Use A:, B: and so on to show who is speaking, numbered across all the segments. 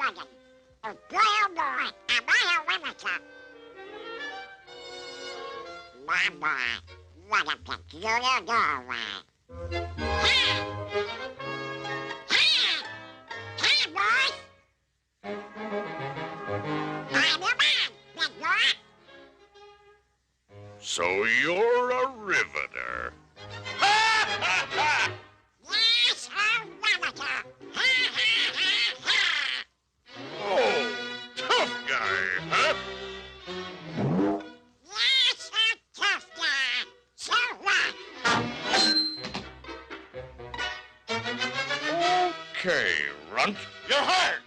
A: wagon. Oh boy, am I a winner. My boy, what a peculiar doorway. Hey! Hey! Hey, boys! I'm the man, big boy.
B: So you're a riveter.
A: Yes, a winner.
B: Oh, tough guy, huh?
A: Yes, a tough guy. So what?
B: Okay, runt. You're hurt.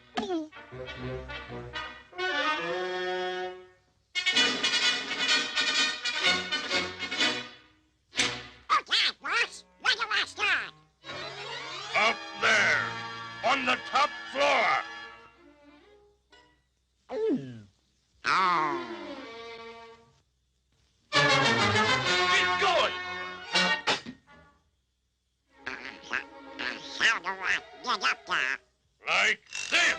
A: Okay, boss, where do I start?
B: Up there, on the top floor.
A: Oh.
B: Get going.
A: How do I get up there?
B: Like this.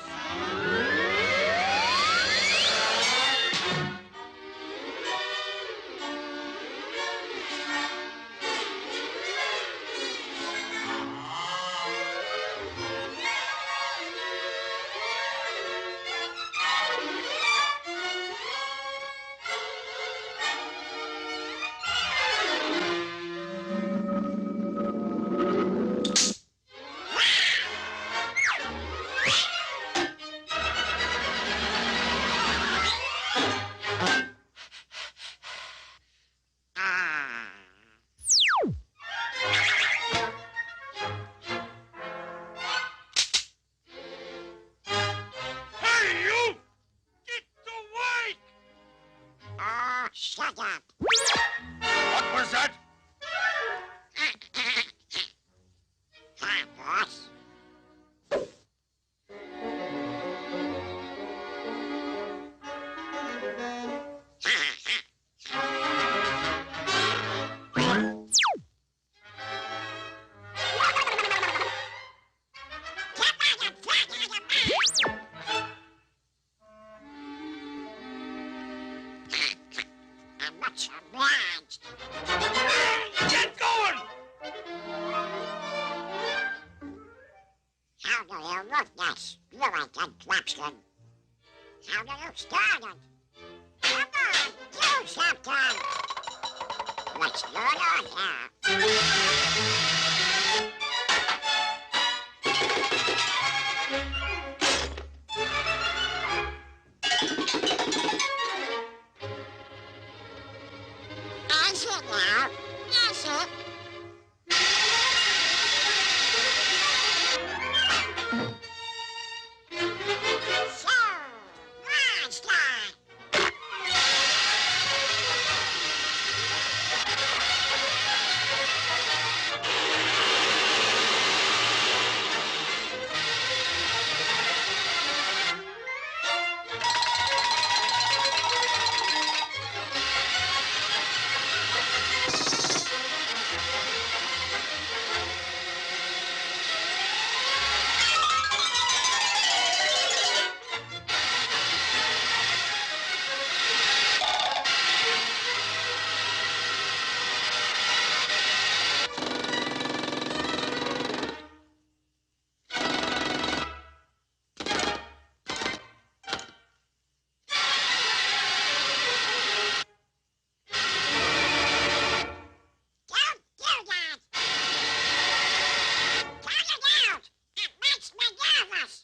A: Ah.
B: Hey, you! Get awake!
A: Oh, shut up.
B: What was that?
A: Hi, boss. I'm much obliged.
B: Get going!
A: How do you look that fluent and Clapston? How do you start it? Come on, do something! What's going on here? Is it now? Is it? So, monster! Don't do that! Cut it out! It makes me nervous!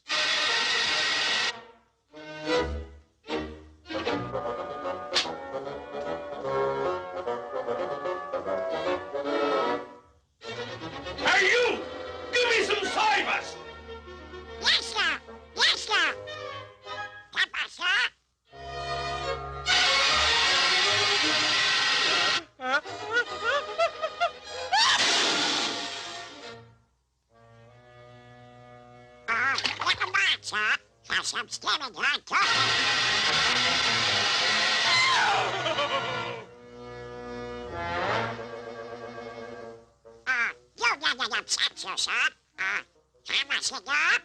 B: Hey, you! Give me some cybers!
A: Yes, sir! Yes, sir! Pepper, sir! Never mind, sir. Have some steaming hot turkey. You get it upset, you, sir. How much you got?